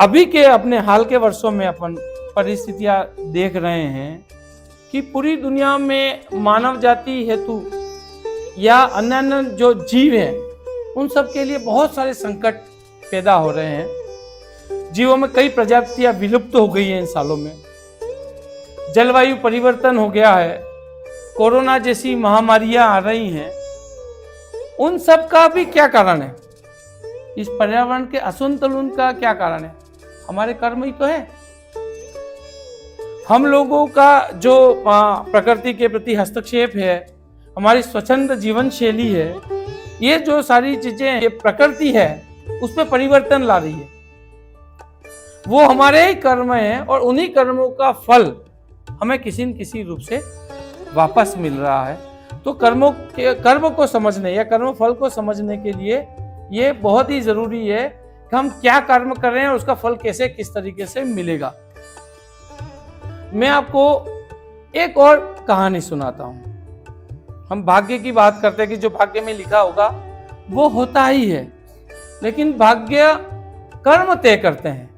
अभी के अपने हाल के वर्षों में अपन परिस्थितियां देख रहे हैं कि पूरी दुनिया में मानव जाति हेतु या अन्य जो जीव हैं उन सब के लिए बहुत सारे संकट पैदा हो रहे हैं। जीवों में कई प्रजातियां विलुप्त हो गई हैं इन सालों में। जलवायु परिवर्तन हो गया है, कोरोना जैसी महामारियां आ रही हैं। उन सब का भी क्या कारण है? इस पर्यावरण के असंतुलन का क्या कारण है? हमारे कर्म ही तो है। हम लोगों का जो प्रकृति के प्रति हस्तक्षेप है, हमारी स्वच्छंद जीवन शैली है, ये जो सारी चीजें ये प्रकृति है उस पर परिवर्तन ला रही है। वो हमारे ही कर्म है और उन्हीं कर्मों का फल हमें किसी न किसी रूप से वापस मिल रहा है। तो कर्म को समझने या कर्म फल को समझने के लिए ये बहुत ही जरूरी है कि हम क्या कर्म कर रहे हैं और उसका फल कैसे किस तरीके से मिलेगा। मैं आपको एक और कहानी सुनाता हूं। हम भाग्य की बात करते हैं कि जो भाग्य में लिखा होगा वो होता ही है, लेकिन भाग्य कर्म तय करते हैं।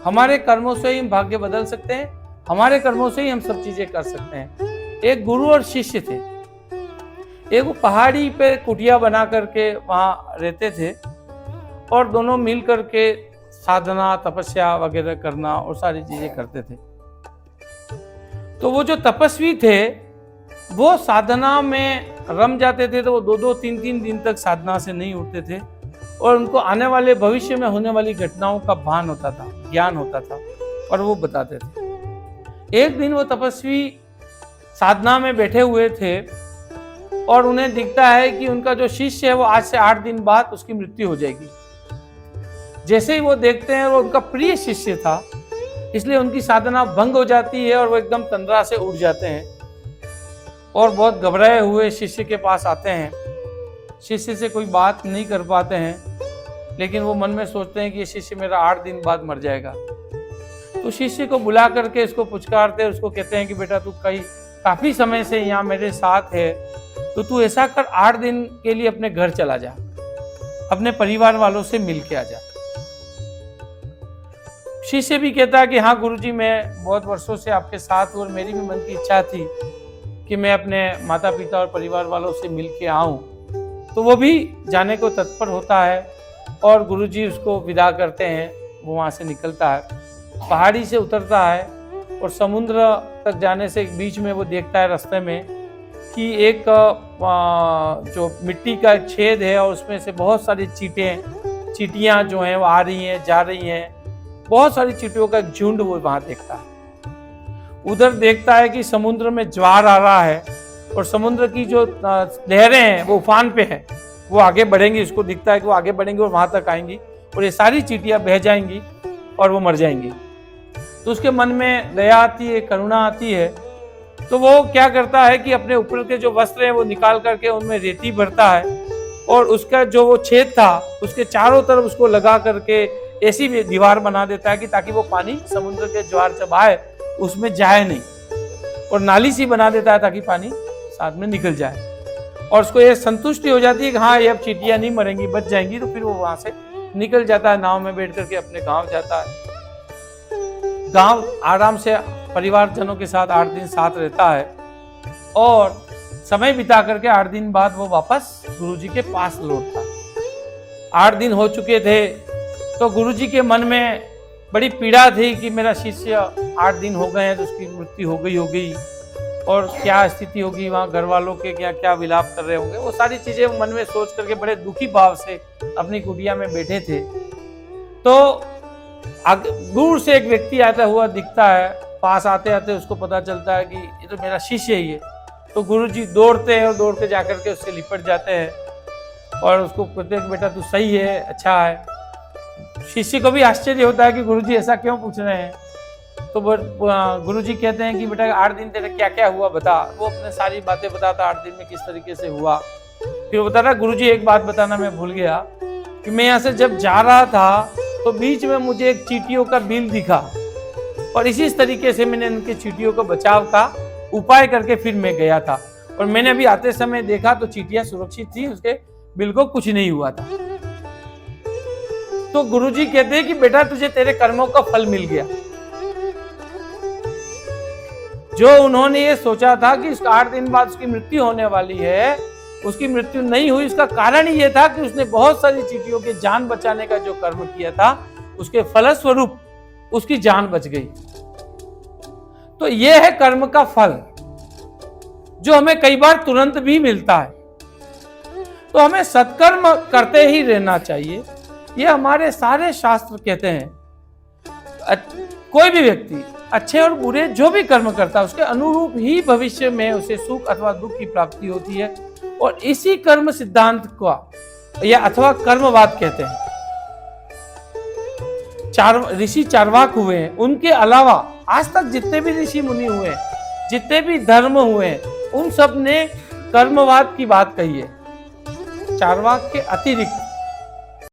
हमारे कर्मों से ही हम भाग्य बदल सकते हैं, हमारे कर्मों से ही हम सब चीजें कर सकते हैं। एक गुरु और शिष्य थे। एक वो पहाड़ी पे कुटिया बना करके वहाँ रहते थे और दोनों मिल करके साधना तपस्या वगैरह करना और सारी चीजें करते थे। तो वो जो तपस्वी थे वो साधना में रम जाते थे, तो वो 2-2 3-3 दिन तक साधना से नहीं उठते थे और उनको आने वाले भविष्य में होने वाली घटनाओं का भान होता था, ज्ञान होता था और वो बताते थे। एक दिन वो तपस्वी साधना में बैठे हुए थे और उन्हें दिखता है कि उनका जो शिष्य है वो आज से 8 दिन बाद उसकी मृत्यु हो जाएगी। जैसे ही वो देखते हैं, वो उनका प्रिय शिष्य था, इसलिए उनकी साधना भंग हो जाती है और वो एकदम तंद्रा से उठ जाते हैं और बहुत घबराए हुए शिष्य के पास आते हैं। शिष्य से कोई बात नहीं कर पाते हैं, लेकिन वो मन में सोचते हैं कि ये शिष्य मेरा 8 दिन बाद मर जाएगा। तो शिष्य को बुला करके उसको पुचकारते हैं, उसको कहते हैं कि बेटा तू काफी समय से यहाँ मेरे साथ है, तो तू ऐसा कर 8 दिन के लिए अपने घर चला जा, अपने परिवार वालों से मिल के आ जा। शिष्य भी कहता है कि हाँ गुरुजी, मैं बहुत वर्षों से आपके साथ हूँ और मेरी भी मन की इच्छा थी कि मैं अपने माता पिता और परिवार वालों से मिल के आऊँ। तो वो भी जाने को तत्पर होता है और गुरुजी उसको विदा करते हैं। वो वहाँ से निकलता है, पहाड़ी से उतरता है और समुद्र तक जाने से बीच में वो देखता है रास्ते में कि एक जो मिट्टी का छेद है और उसमें से बहुत सारी चींटियाँ जो हैं वो आ रही हैं जा रही हैं। बहुत सारी चींटियों का एक झुंड वो वहां देखता है। उधर देखता है कि समुद्र में ज्वार आ रहा है और समुद्र की जो लहरें हैं वो उफान पे है, वो आगे बढ़ेंगी। उसको दिखता है कि वो आगे बढ़ेंगी और वहां तक आएंगी और ये सारी चींटियां बह जाएंगी और वो मर जाएंगी। तो उसके मन में दया आती है, करुणा आती है। तो वो क्या करता है कि अपने ऊपर के जो वस्त्र हैं वो निकाल करके उनमें रेती भरता है और उसका जो वो छेद था उसके चारों तरफ उसको लगा करके ऐसी भी दीवार बना देता है कि ताकि वो पानी समुद्र के ज्वार जब आए उसमें जाए नहीं, और नाली सी बना देता है ताकि पानी साथ में निकल जाए। और उसको ये संतुष्टि हो जाती है कि हाँ ये अब चींटियां नहीं मरेंगी, बच जाएंगी। तो फिर वो वहां से निकल जाता है, नाव में बैठ करके अपने गांव जाता है। गांव आराम से परिवारजनों के साथ 8 दिन साथ रहता है और समय बिता करके 8 दिन बाद वो वापस गुरुजी के पास लौटता है। 8 दिन हो चुके थे तो गुरुजी के मन में बड़ी पीड़ा थी कि मेरा शिष्य 8 दिन हो गए हैं तो उसकी मृत्यु हो गई और क्या स्थिति होगी, वहाँ घर वालों के क्या क्या विलाप कर रहे होंगे। वो सारी चीजें मन में सोच करके बड़े दुखी भाव से अपनी कुटिया में बैठे थे। तो दूर से एक व्यक्ति आता हुआ दिखता है। पास आते आते उसको पता चलता है कि ये तो मेरा शिष्य ही है। तो गुरुजी दौड़ते हैं और दौड़ के जाकर के उससे लिपट जाते हैं और उसको कहते हैं कि बेटा तू सही है, अच्छा है। शिष्य को भी आश्चर्य होता है कि गुरुजी ऐसा क्यों पूछ रहे हैं। तो गुरुजी कहते हैं कि बेटा 8 दिन तेरे क्या क्या हुआ बता। वो अपने सारी बातें बताता, 8 दिन में किस तरीके से हुआ। फिर वो बताता गुरुजी एक बात बताना मैं भूल गया कि मैं यहाँ से जब जा रहा था तो बीच में मुझे एक चींटियों का बिल दिखा और इसी तरीके से मैंने उनके चींटियों को बचाव का उपाय करके फिर मैं गया था और मैंने अभी आते समय देखा तो चींटियां सुरक्षित थी, उसके बिल को कुछ नहीं हुआ था। तो गुरुजी कहते हैं कि बेटा तुझे तेरे कर्मों का फल मिल गया। जो उन्होंने ये सोचा था कि इसका 8 दिन बाद उसकी मृत्यु होने वाली है, उसकी मृत्यु नहीं हुई। इसका कारण ही ये था कि उसने बहुत सारी चींटियों की जान बचाने का जो कर्म किया था, उसके फलस्वरूप उसकी जान बच गई। तो यह है कर्म का फल, जो हमें कई बार तुरंत भी मिलता है। तो हमें सत्कर्म करते ही रहना चाहिए, ये हमारे सारे शास्त्र कहते हैं। कोई भी व्यक्ति अच्छे और बुरे जो भी कर्म करता है, उसके अनुरूप ही भविष्य में उसे सुख अथवा दुख की प्राप्ति होती है। और इसी कर्म सिद्धांत का या अथवा कर्मवाद कहते हैं। ऋषि चार्वाक हुए हैं, उनके अलावा आज तक जितने भी ऋषि मुनि हुए, जितने भी धर्म हुए, उन सब ने कर्मवाद की बात कही है। चार्वाक के अतिरिक्त